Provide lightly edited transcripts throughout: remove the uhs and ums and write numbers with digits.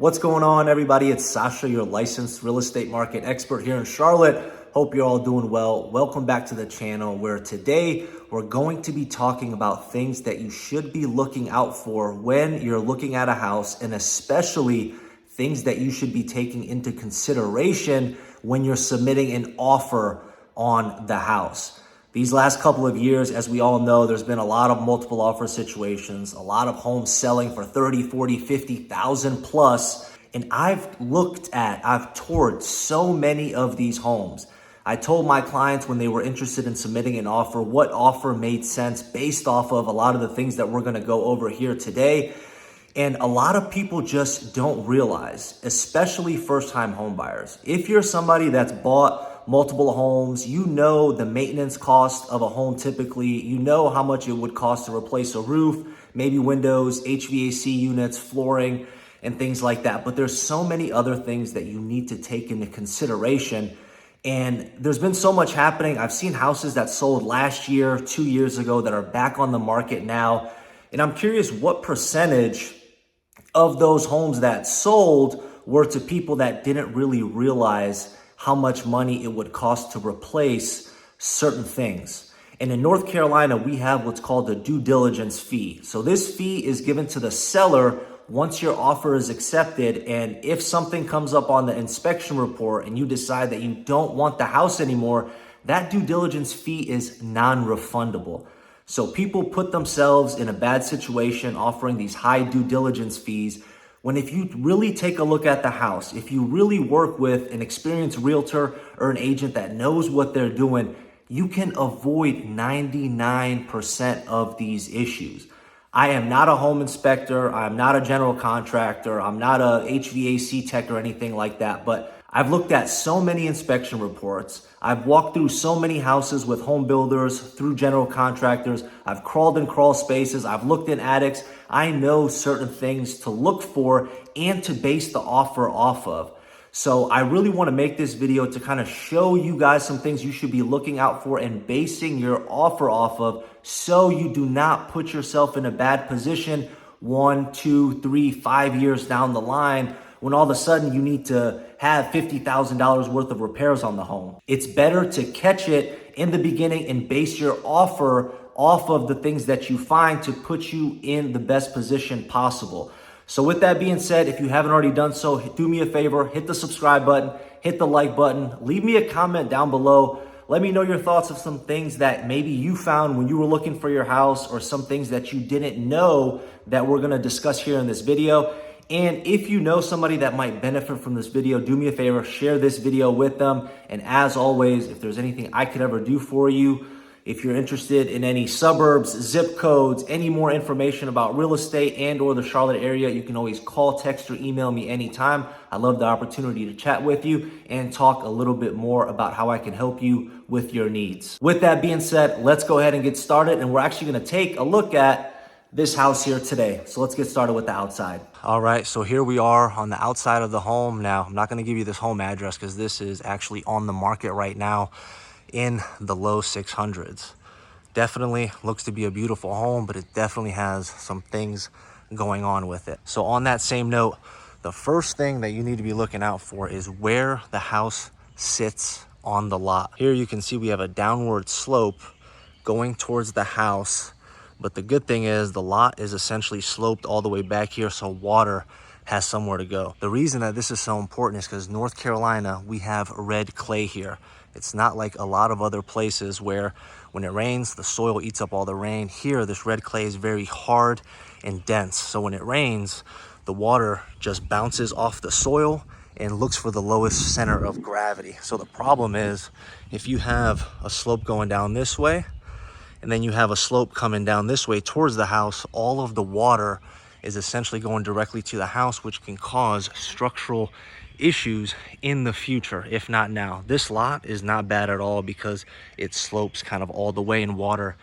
What's going on, everybody? It's Sasha, your licensed real estate market expert here in Charlotte. Hope you're all doing well. Welcome back to the channel, where today we're going to be talking about things that you should be looking out for when you're looking at a house, and especially things that you should be taking into consideration when you're submitting an offer on the house. These last couple of years, as we all know, there's been a lot of multiple offer situations, a lot of homes selling for 30, 40, 50,000 plus. And I've toured so many of these homes. I told my clients when they were interested in submitting an offer, what offer made sense based off of a lot of the things that we're gonna go over here today. And a lot of people just don't realize, especially first-time home buyers. If you're somebody that's bought multiple homes, you know the maintenance cost of a home typically, you know how much it would cost to replace a roof, maybe windows, HVAC units, flooring, and things like that. But there's so many other things that you need to take into consideration. And there's been so much happening. I've seen houses that sold last year, 2 years ago, that are back on the market now. And I'm curious what percentage of those homes that sold were to people that didn't really realize how much money it would cost to replace certain things. And in North Carolina, we have what's called a due diligence fee. So this fee is given to the seller once your offer is accepted. And if something comes up on the inspection report and you decide that you don't want the house anymore, that due diligence fee is non-refundable. So people put themselves in a bad situation offering these high due diligence fees, when if you really take a look at the house, if you really work with an experienced realtor or an agent that knows what they're doing, you can avoid 99% of these issues. I am not a home inspector. I'm not a general contractor. I'm not a HVAC tech or anything like that, but I've looked at so many inspection reports. I've walked through so many houses with home builders, through general contractors. I've crawled in crawl spaces. I've looked in attics. I know certain things to look for and to base the offer off of. So I really want to make this video to kind of show you guys some things you should be looking out for and basing your offer off of, so you do not put yourself in a bad position 1, 2, 3, 5 years down the line, when all of a sudden you need to have $50,000 worth of repairs on the home. It's better to catch it in the beginning and base your offer off of the things that you find to put you in the best position possible. So with that being said, if you haven't already done so, do me a favor, hit the subscribe button, hit the like button, leave me a comment down below. Let me know your thoughts of some things that maybe you found when you were looking for your house, or some things that you didn't know that we're gonna discuss here in this video. And if you know somebody that might benefit from this video, do me a favor, share this video with them. And as always, if there's anything I could ever do for you, if you're interested in any suburbs, zip codes, any more information about real estate and or the Charlotte area, you can always call, text, or email me anytime. I love the opportunity to chat with you and talk a little bit more about how I can help you with your needs. With that being said, let's go ahead and get started. And we're actually gonna take a look at this house here today. So let's get started with the outside. All right, so here we are on the outside of the home. Now, I'm not gonna give you this home address because this is actually on the market right now in the low 600s. Definitely looks to be a beautiful home, but it definitely has some things going on with it. So on that same note, the first thing that you need to be looking out for is where the house sits on the lot. Here you can see we have a downward slope going towards the house. But the good thing is the lot is essentially sloped all the way back here, so water has somewhere to go. The reason that this is so important is because North Carolina, we have red clay here. It's not like a lot of other places where when it rains, the soil eats up all the rain. Here, this red clay is very hard and dense. So when it rains, the water just bounces off the soil and looks for the lowest center of gravity. So the problem is, if you have a slope going down this way, and then you have a slope coming down this way towards the house, all of the water is essentially going directly to the house, which can cause structural issues in the future, if not now. This lot is not bad at all because it slopes kind of all the way and water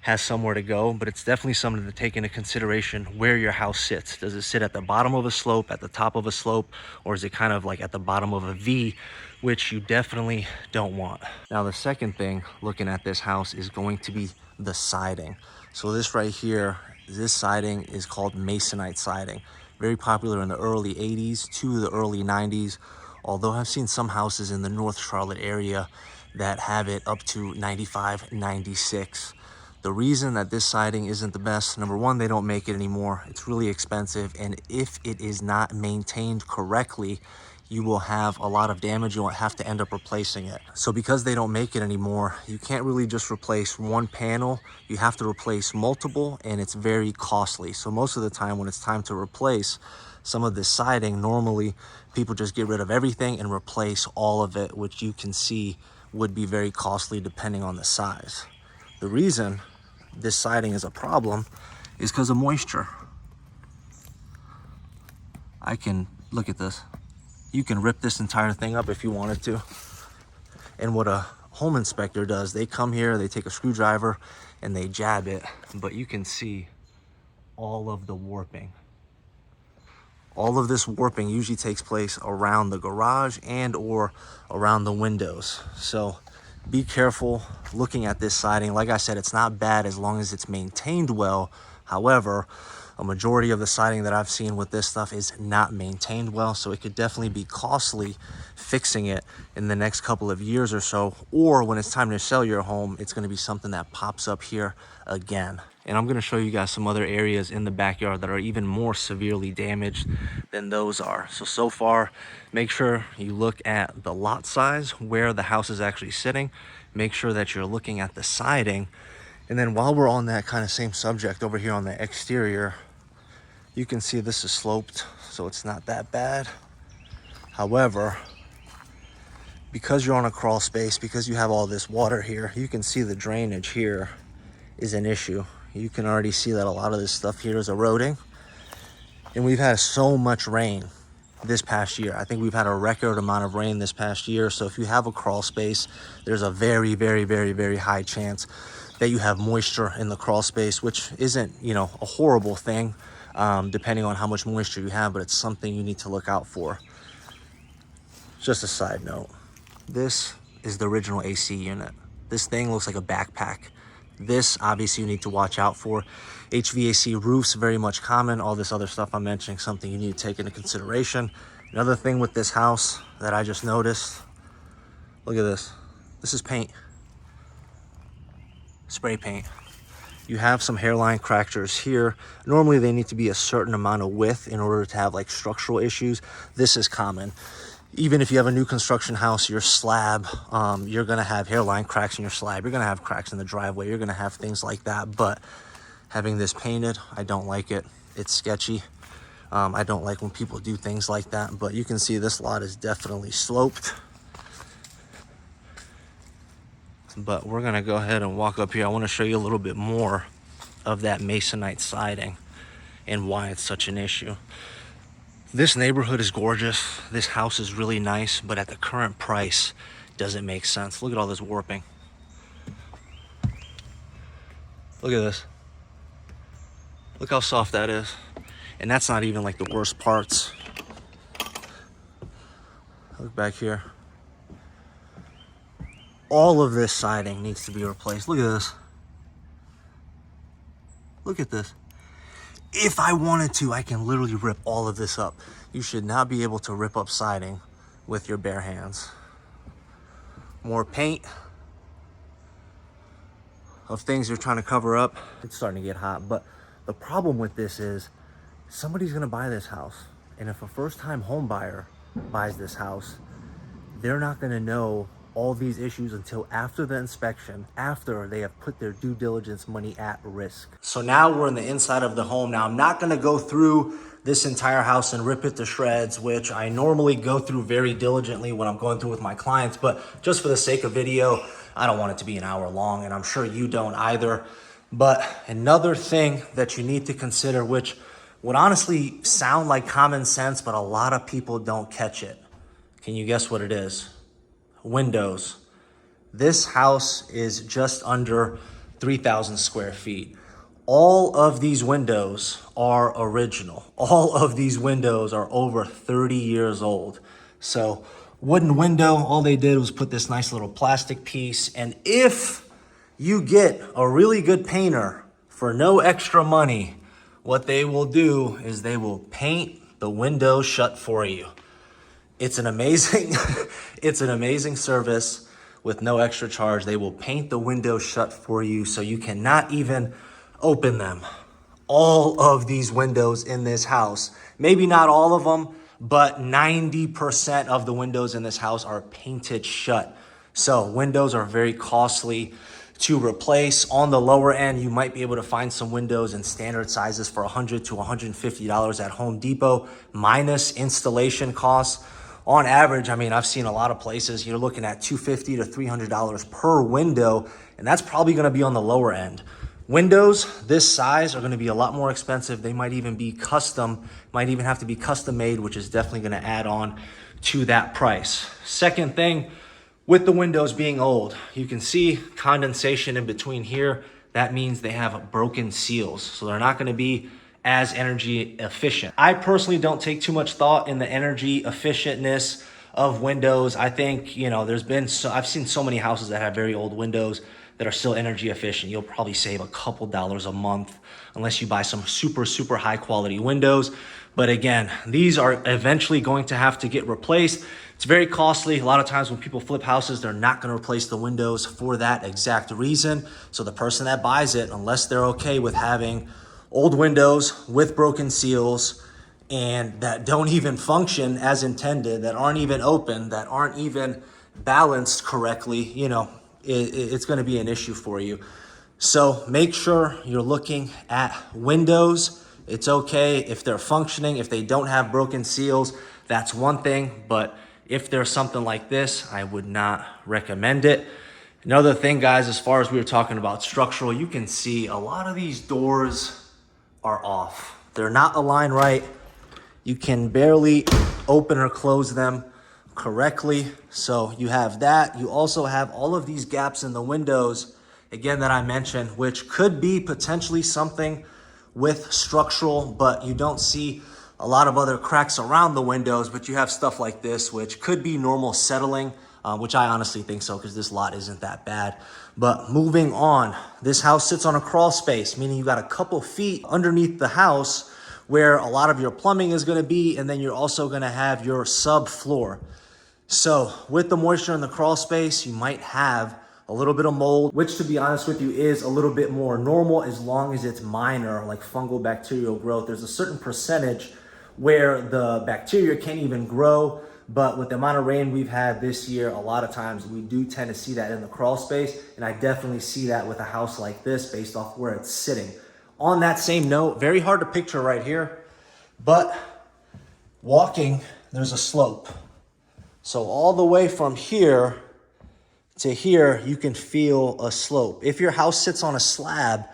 has somewhere to go, but it's definitely something to take into consideration where your house sits. Does it sit at the bottom of a slope, at the top of a slope, or is it kind of like at the bottom of a V, which you definitely don't want. Now, the second thing looking at this house is going to be the siding. So this right here, this siding is called masonite siding. Very popular in the early 80s to the early 90s. Although I've seen some houses in the North Charlotte area that have it up to 95, 96. The reason that this siding isn't the best, number one, they don't make it anymore. It's really expensive. And if it is not maintained correctly, you will have a lot of damage. You'll have to end up replacing it. So because they don't make it anymore, you can't really just replace one panel. You have to replace multiple, and it's very costly. So most of the time when it's time to replace some of this siding, normally people just get rid of everything and replace all of it, which you can see would be very costly depending on the size. The reason this siding is a problem is because of moisture. I can, look at this. You can rip this entire thing up if you wanted to. And what a home inspector does, they come here, they take a screwdriver and they jab it, but you can see all of the warping. All of this warping usually takes place around the garage and or around the windows. So be careful looking at this siding. Like I said, it's not bad as long as it's maintained well. However, a majority of the siding that I've seen with this stuff is not maintained well, so it could definitely be costly fixing it in the next couple of years or so, or when it's time to sell your home, it's going to be something that pops up here again. And I'm going to show you guys some other areas in the backyard that are even more severely damaged than those are. So far, make sure you look at the lot size, where the house is actually sitting. Make sure that you're looking at the siding. And then while we're on that kind of same subject over here on the exterior, you can see this is sloped, so it's not that bad. However, because you're on a crawl space, because you have all this water here, you can see the drainage here is an issue. You can already see that a lot of this stuff here is eroding. And we've had so much rain this past year. I think we've had a record amount of rain this past year. So if you have a crawl space, there's a very, very, very, very high chance that you have moisture in the crawl space, which isn't, you know, a horrible thing, depending on how much moisture you have, but it's something you need to look out for. Just a side note, this is the original AC unit. This thing looks like a backpack. This, obviously, you need to watch out for. HVAC roofs, very much common. All this other stuff I'm mentioning, something you need to take into consideration. Another thing with this house that I just noticed, look at this. This is paint. Spray paint. You have some hairline fractures here. Normally they need to be a certain amount of width in order to have like structural issues. This is common. Even if you have a new construction house, your slab, you're gonna have hairline cracks in your slab. You're gonna have cracks in the driveway. You're gonna have things like that. But having this painted, I don't like it. It's sketchy. I don't like when people do things like that. But you can see this lot is definitely sloped. But we're gonna go ahead and walk up here. I wanna show you a little bit more of that masonite siding and why it's such an issue. This neighborhood is gorgeous. This house is really nice, but at the current price, doesn't make sense. Look at all this warping. Look at this. Look how soft that is. And that's not even like the worst parts. Look back here. All of this siding needs to be replaced. Look at this. Look at this. If I wanted to, I can literally rip all of this up. You should not be able to rip up siding with your bare hands. More paint of things you're trying to cover up. It's starting to get hot, but the problem with this is somebody's gonna buy this house. And if a first-time home buyer buys this house, they're not gonna know all these issues until after the inspection, after they have put their due diligence money at risk. So now we're in the inside of the home. Now I'm not gonna go through this entire house and rip it to shreds, which I normally go through very diligently when I'm going through with my clients, but just for the sake of video, I don't want it to be an hour long, and I'm sure you don't either. But another thing that you need to consider, which would honestly sound like common sense, but a lot of people don't catch it. Can you guess what it is? Windows. This house is just under 3,000 square feet. All of these windows are original. All of these windows are over 30 years old. So wooden window, all they did was put this nice little plastic piece. And if you get a really good painter for no extra money, what they will do is they will paint the window shut for you. It's an amazing, it's an amazing service with no extra charge. They will paint the window shut for you so you cannot even open them. All of these windows in this house, maybe not all of them, but 90% of the windows in this house are painted shut. So windows are very costly to replace. On the lower end, you might be able to find some windows in standard sizes for $100 to $150 at Home Depot, minus installation costs. On average, I mean, I've seen a lot of places, you're looking at $250 to $300 per window, and that's probably gonna be on the lower end. Windows this size are gonna be a lot more expensive. They might even be custom, might even have to be custom made, which is definitely gonna add on to that price. Second thing, with the windows being old, you can see condensation in between here. That means they have broken seals, so they're not gonna be as energy efficient. I personally don't take too much thought in the energy efficientness of windows. I think, I've seen so many houses that have very old windows that are still energy efficient. You'll probably save a couple dollars a month unless you buy some super, super high quality windows. But again, these are eventually going to have to get replaced. It's very costly. A lot of times when people flip houses, they're not going to replace the windows for that exact reason. So the person that buys it, unless they're okay with having old windows with broken seals and that don't even function as intended, that aren't even open, that aren't even balanced correctly, it's going to be an issue for you. So make sure you're looking at windows. It's okay if they're functioning, if they don't have broken seals, that's one thing. But if there's something like this, I would not recommend it. Another thing, guys, as far as we were talking about structural, you can see a lot of these doors are off. They're not aligned right. You can barely open or close them correctly. So you have that. You also have all of these gaps in the windows, again, that I mentioned, which could be potentially something with structural, but you don't see a lot of other cracks around the windows, but you have stuff like this, which could be normal settling, which I honestly think so because this lot isn't that bad. But moving on, this house sits on a crawl space, meaning you got a couple feet underneath the house where a lot of your plumbing is going to be, and then you're also going to have your subfloor. So with the moisture in the crawl space, you might have a little bit of mold, which to be honest with you is a little bit more normal as long as it's minor, like fungal bacterial growth. There's a certain percentage where the bacteria can't even grow, but with the amount of rain we've had this year, a lot of times we do tend to see that in the crawl space, and I definitely see that with a house like this based off where it's sitting. On that same note, very hard to picture right here, but walking, there's a slope. So all the way from here to here, you can feel a slope. If your house sits on a slab,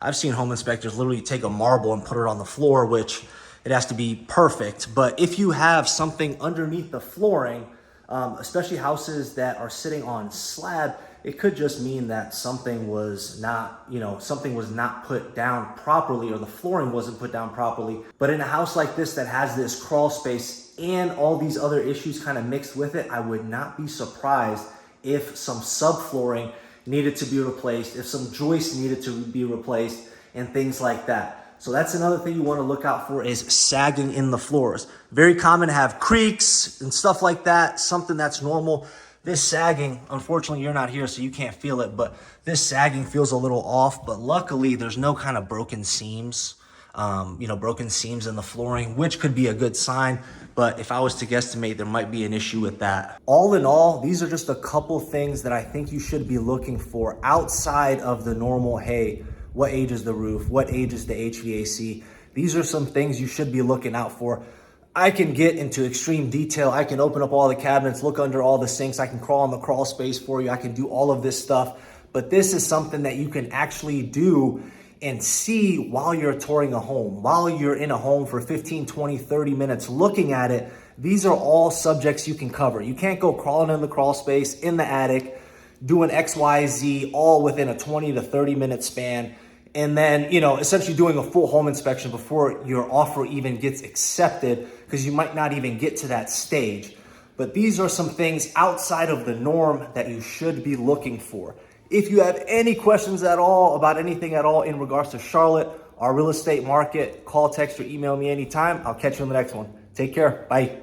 I've seen home inspectors literally take a marble and put it on the floor, which it has to be perfect. But if you have something underneath the flooring, especially houses that are sitting on slab, it could just mean that something was not put down properly, or the flooring wasn't put down properly. But in a house like this that has this crawl space and all these other issues kind of mixed with it, I would not be surprised if some subflooring needed to be replaced, if some joists needed to be replaced, and things like that. So that's another thing you want to look out for, is sagging in the floors. Very common to have creaks and stuff like that, something that's normal. This sagging, unfortunately you're not here so you can't feel it, but this sagging feels a little off, but luckily there's no kind of broken seams, broken seams in the flooring, which could be a good sign. But if I was to guesstimate, there might be an issue with that. All in all, these are just a couple things that I think you should be looking for outside of the normal, hey, what age is the roof? What age is the HVAC? These are some things you should be looking out for. I can get into extreme detail. I can open up all the cabinets, look under all the sinks. I can crawl in the crawl space for you. I can do all of this stuff. But this is something that you can actually do and see while you're touring a home, while you're in a home for 15, 20, 30 minutes looking at it. These are all subjects you can cover. You can't go crawling in the crawl space, in the attic, doing X, Y, Z, all within a 20 to 30 minute span. And then, essentially doing a full home inspection before your offer even gets accepted, because you might not even get to that stage. But these are some things outside of the norm that you should be looking for. If you have any questions at all about anything at all in regards to Charlotte, our real estate market. Call, text, or email me anytime. I'll catch you on the next one. Take care. Bye.